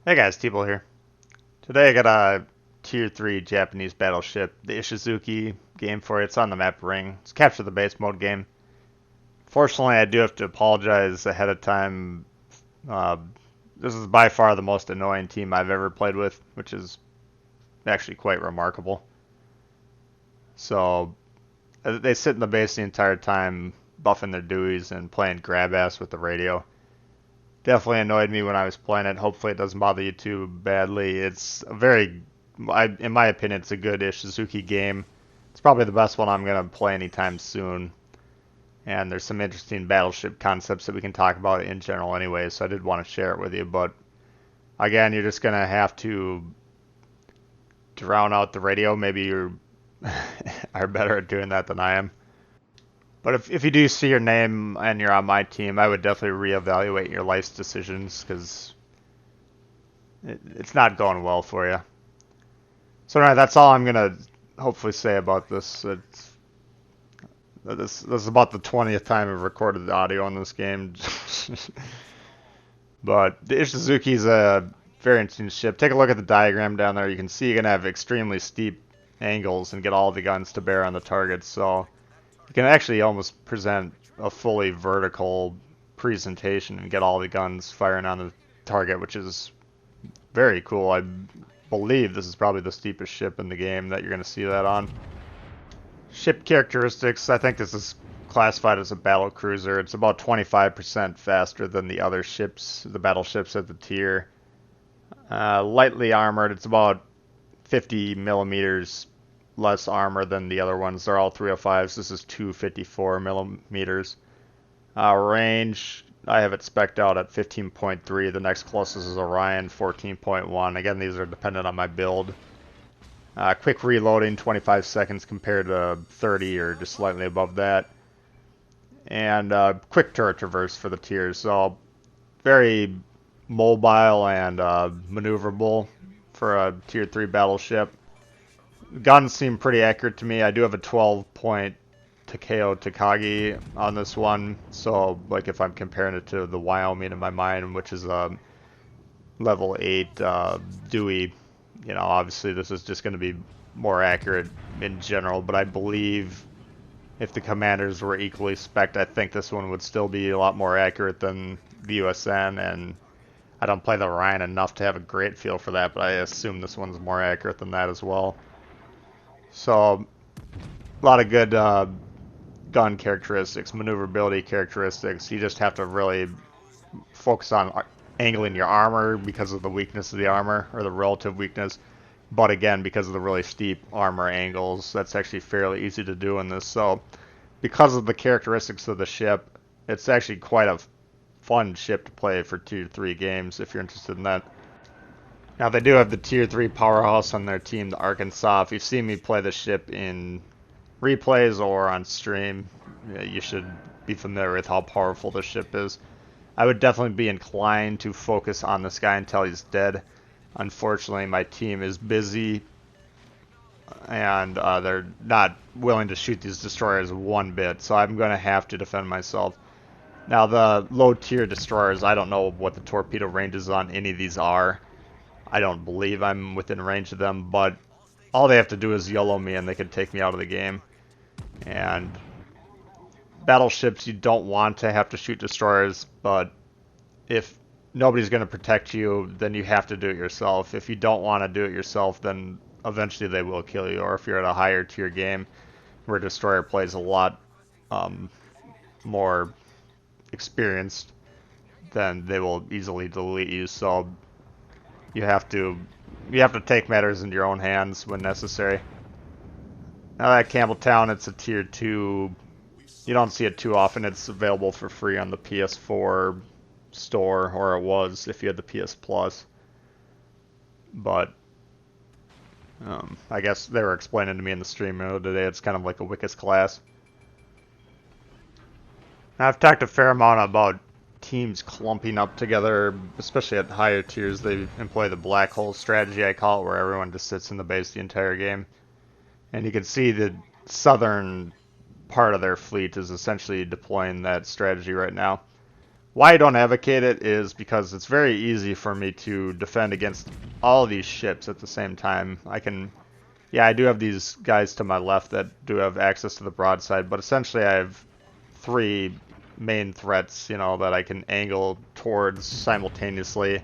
Hey guys, T-Bull here. Today I got a Tier 3 Japanese battleship, the Ishizuchi game for you. It's on the map Ring. It's capture the base mode game. Fortunately, I do have to apologize ahead of time. Uh, this is by far the most annoying team I've ever played with, which is actually quite remarkable. So, they sit in the base the entire time, buffing their Deweys and playing grab ass with the radio. Definitely annoyed me when I was playing it. Hopefully it doesn't bother you too badly. It's a very, in my opinion, it's a good Ishizuki game. It's probably the best one I'm going to play anytime soon. And there's some interesting battleship concepts that we can talk about in general anyway, so I did want to share it with you. But again, you're just going to have to drown out the radio. Maybe you are better at doing that than I am. But if you do see your name and you're on my team, I would definitely reevaluate your life's decisions because it's not going well for you. So anyway, that's all I'm gonna hopefully say about this. This is about the 20th time I've recorded the audio on this game. But the Ishizuki is a very interesting ship. Take a look at the diagram down there. You can see you're gonna have extremely steep angles and get all the guns to bear on the targets. So you can actually almost present a fully vertical presentation and get all the guns firing on the target, which is very cool. I believe this is probably the steepest ship in the game that you're going to see that on. Ship characteristics, I think this is classified as a battle cruiser. It's about 25% faster than the other ships, the battleships at the tier. Lightly armored, it's about 50 millimeters less armor than the other ones. They're all 305s. This is 254 millimeters. Range, I have it spec'd out at 15.3. The next closest is Orion, 14.1. Again, these are dependent on my build. Quick reloading, 25 seconds compared to 30 or just slightly above that. And quick turret traverse for the tiers. So very mobile and maneuverable for a tier 3 battleship. Guns seem pretty accurate to me. I do have a 12-point Takeo Takagi on this one, so like if I'm comparing it to the Wyoming in my mind, which is a level 8 Dewey, obviously this is just going to be more accurate in general, but I believe if the commanders were equally spec'd, I think this one would still be a lot more accurate than the USN, and I don't play the Orion enough to have a great feel for that, but I assume this one's more accurate than that as well. So, a lot of good gun characteristics, maneuverability characteristics. You just have to really focus on angling your armor because of the weakness of the armor, or the relative weakness. But again, because of the really steep armor angles, that's actually fairly easy to do in this. So, because of the characteristics of the ship, it's actually quite a fun ship to play for Tier 3 games if you're interested in that. Now, they do have the Tier 3 powerhouse on their team, the Arkansas. If you've seen me play the ship in replays or on stream, you should be familiar with how powerful this ship is. I would definitely be inclined to focus on this guy until he's dead. Unfortunately, my team is busy, and they're not willing to shoot these destroyers one bit, so I'm going to have to defend myself. Now, the low-tier destroyers, I don't know what the torpedo ranges on any of these are. I don't believe I'm within range of them, but all they have to do is YOLO me and they can take me out of the game. And battleships, you don't want to have to shoot destroyers, but if nobody's going to protect you, then you have to do it yourself. If you don't want to do it yourself, then eventually they will kill you. Or if you're at a higher tier game where destroyer plays a lot more experienced, then they will easily delete you. So you have to take matters into your own hands when necessary. Now that Campbelltown, it's a tier 2. You don't see it too often. It's available for free on the PS4 store, or it was if you had the PS Plus. But I guess they were explaining to me in the stream today it's kind of like a Wicca's class. Now, I've talked a fair amount about teams clumping up together, especially at higher tiers. They employ the black hole strategy, I call it, where everyone just sits in the base the entire game. And you can see the southern part of their fleet is essentially deploying that strategy right now. Why I don't advocate it is because it's very easy for me to defend against all these ships at the same time. Yeah, I do have these guys to my left that do have access to the broadside, but essentially I have three main threats, that I can angle towards simultaneously.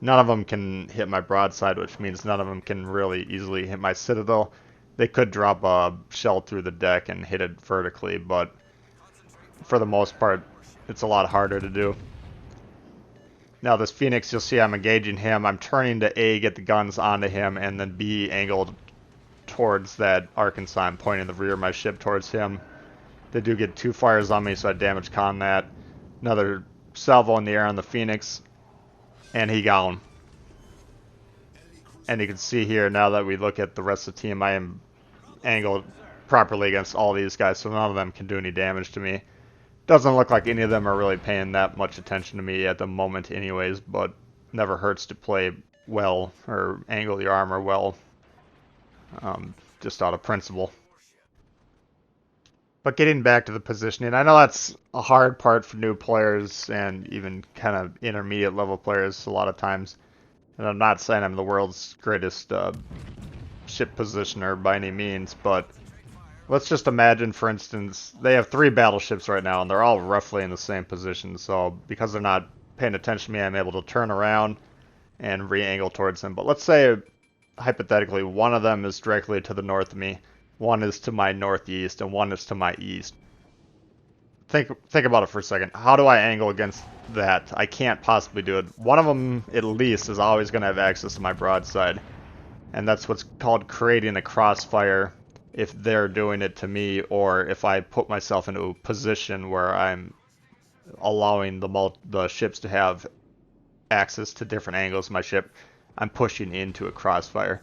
None of them can hit my broadside, which means none of them can really easily hit my citadel. They could drop a shell through the deck and hit it vertically, but for the most part, it's a lot harder to do. Now this Phoenix, you'll see I'm engaging him. I'm turning to A, get the guns onto him, and then B, angled towards that Arkansas. I'm pointing the rear of my ship towards him. They do get 2 fires on me, so I damage con that. Another salvo in the air on the Phoenix, and he got him. And you can see here, now that we look at the rest of the team, I am angled properly against all these guys, so none of them can do any damage to me. Doesn't look like any of them are really paying that much attention to me at the moment anyways, but never hurts to play well or angle your armor well, just out of principle. But getting back to the positioning, I know that's a hard part for new players and even kind of intermediate level players a lot of times. And I'm not saying I'm the world's greatest ship positioner by any means, but let's just imagine, for instance, they have 3 battleships right now, and they're all roughly in the same position. So because they're not paying attention to me, I'm able to turn around and re-angle towards them. But let's say, hypothetically, one of them is directly to the north of me, one is to my northeast, and one is to my east. Think about it for a second. How do I angle against that? I can't possibly do it. One of them, at least, is always going to have access to my broadside. And that's what's called creating a crossfire if they're doing it to me, or if I put myself into a position where I'm allowing the ships to have access to different angles of my ship. I'm pushing into a crossfire.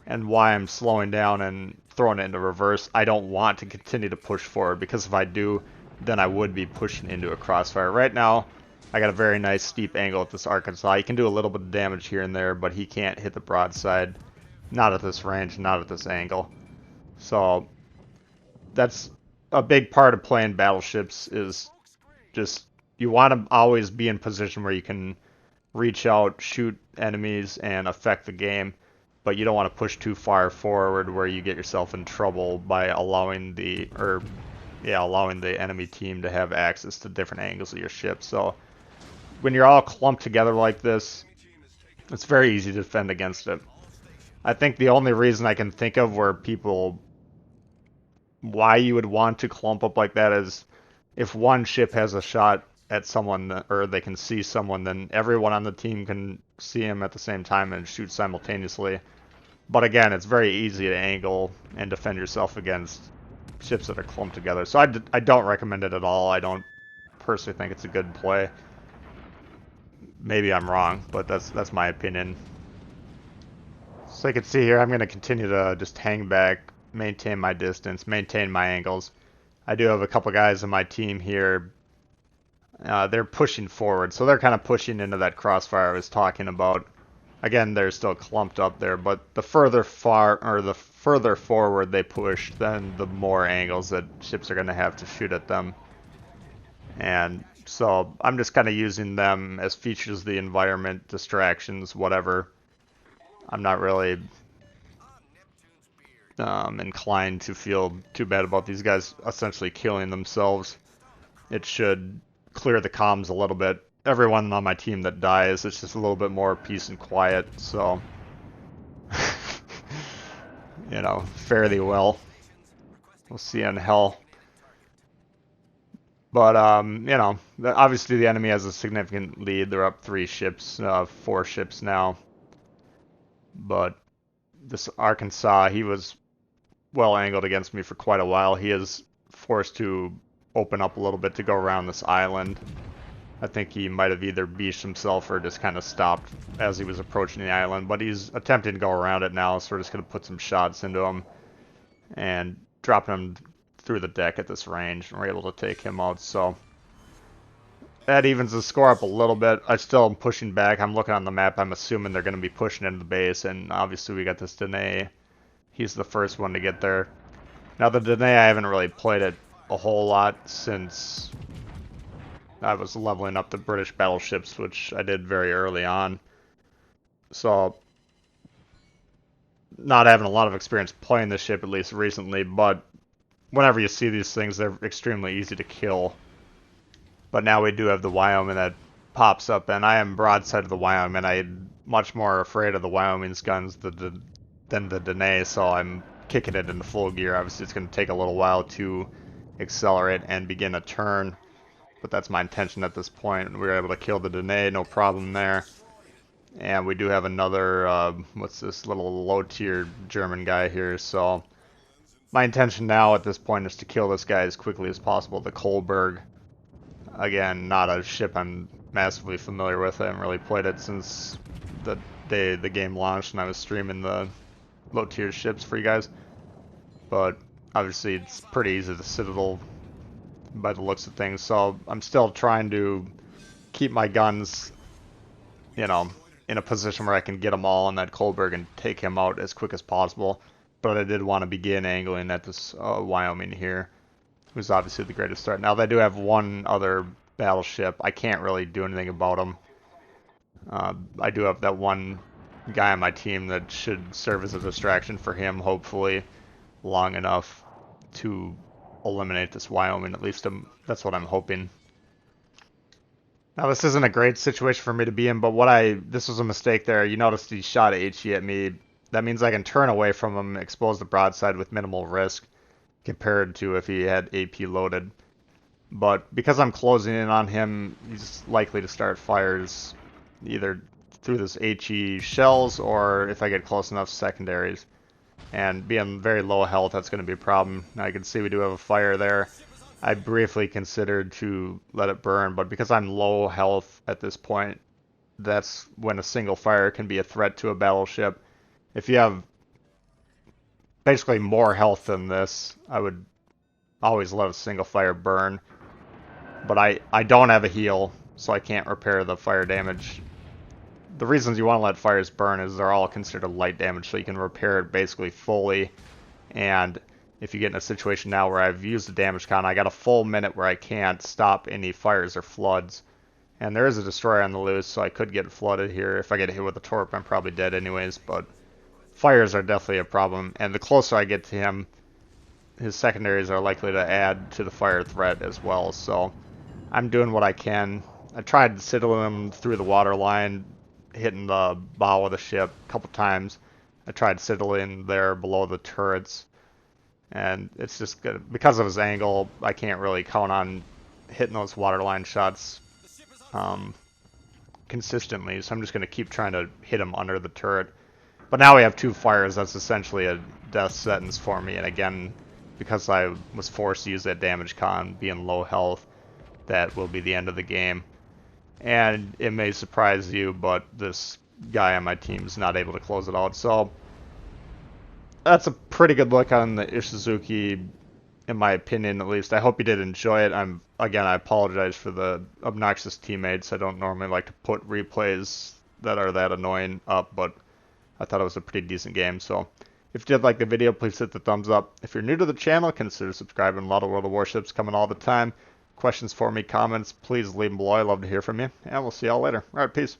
And why I'm slowing down and throwing it into reverse, I don't want to continue to push forward, because if I do, then I would be pushing into a crossfire. Right now, I got a very nice steep angle at this Arkansas. He can do a little bit of damage here and there, but he can't hit the broadside. Not at this range, not at this angle. So that's a big part of playing battleships, is just you want to always be in position where you can reach out, shoot enemies, and affect the game. But you don't want to push too far forward where you get yourself in trouble by allowing the enemy team to have access to different angles of your ship. So when you're all clumped together like this, it's very easy to defend against it. I think the only reason I can think of why you would want to clump up like that is if one ship has a shot at someone, or they can see someone, then everyone on the team can see him at the same time and shoot simultaneously. But again, it's very easy to angle and defend yourself against ships that are clumped together. So I don't recommend it at all. I don't personally think it's a good play. Maybe I'm wrong, but that's my opinion. So you can see here, I'm going to continue to just hang back, maintain my distance, maintain my angles. I do have a couple guys on my team here. They're pushing forward, so they're kind of pushing into that crossfire I was talking about. Again, they're still clumped up there, but the further forward they push, then the more angles that ships are going to have to shoot at them. And so I'm just kind of using them as features of the environment, distractions, whatever. I'm not really inclined to feel too bad about these guys essentially killing themselves. It should clear the comms a little bit. Everyone on my team that dies, it's just a little bit more peace and quiet, so fairly well. We'll see in hell. But obviously the enemy has a significant lead. They're up 4 ships now. But this Arkansas, he was well angled against me for quite a while. He is forced to open up a little bit to go around this island. I think he might have either beached himself or just kind of stopped as he was approaching the island, but he's attempting to go around it now, so we're just going to put some shots into him and dropping him through the deck at this range, and we're able to take him out. So that evens the score up a little bit. I still am pushing back. I'm looking on the map. I'm assuming they're going to be pushing into the base, and obviously we got this Danae. He's the first one to get there. Now the Danae, I haven't really played it a whole lot since I was leveling up the British battleships, which I did very early on. So, not having a lot of experience playing this ship, at least recently, but whenever you see these things, they're extremely easy to kill. But now we do have the Wyoming that pops up, and I am broadside of the Wyoming. I'm much more afraid of the Wyoming's guns than the Danae, so I'm kicking it into full gear. Obviously, it's going to take a little while to accelerate and begin a turn, but that's my intention at this point. We were able to kill the Danae, no problem there. And we do have another, what's this little low-tier German guy here, so my intention now at this point is to kill this guy as quickly as possible, the Kolberg. Again, not a ship I'm massively familiar with. I haven't really played it since the day the game launched and I was streaming the low-tier ships for you guys. But obviously it's pretty easy to Citadel by the looks of things, so I'm still trying to keep my guns, you know, in a position where I can get them all on that Kolberg and take him out as quick as possible. But I did want to begin angling at this Wyoming here, who's obviously the greatest threat. Now, they do have one other battleship. I can't really do anything about them. I do have that one guy on my team that should serve as a distraction for him, hopefully, long enough to eliminate this Wyoming. At least that's what I'm hoping. Now, this isn't a great situation for me to be in, but this was a mistake there. You noticed he shot HE at me. That means I can turn away from him, expose the broadside with minimal risk compared to if he had AP loaded. But because I'm closing in on him, he's likely to start fires either through this HE shells or if I get close enough, secondaries. And being very low health, that's going to be a problem. Now you can see we do have a fire there. I briefly considered to let it burn, but because I'm low health at this point, that's when a single fire can be a threat to a battleship. If you have basically more health than this, I would always let a single fire burn. But I don't have a heal, so I can't repair the fire damage. The reasons you want to let fires burn is they're all considered light damage, so you can repair it basically fully. And if you get in a situation now where I've used the damage count, I got a full minute where I can't stop any fires or floods. And there is a destroyer on the loose, so I could get flooded here. If I get hit with a torp, I'm probably dead anyways, but fires are definitely a problem. And the closer I get to him, his secondaries are likely to add to the fire threat as well. So I'm doing what I can. I tried to Citadel him through the water line, hitting the bow of the ship a couple times. I tried Citadeling there below the turrets. And it's just good. Because of his angle, I can't really count on hitting those waterline shots consistently, so I'm just going to keep trying to hit him under the turret. But now we have two fires. That's essentially a death sentence for me, and again, because I was forced to use that damage con, being low health, that will be the end of the game. And it may surprise you, but this guy on my team is not able to close it out, so that's a pretty good look on the Ishizuchi, in my opinion, at least. I hope you did enjoy it. Again, I apologize for the obnoxious teammates. I don't normally like to put replays that are that annoying up, but I thought it was a pretty decent game. So if you did like the video, please hit the thumbs up. If you're new to the channel, consider subscribing. A lot of World of Warships coming all the time. Questions for me, comments, please leave them below. I love to hear from you, and we'll see y'all later. All right, peace.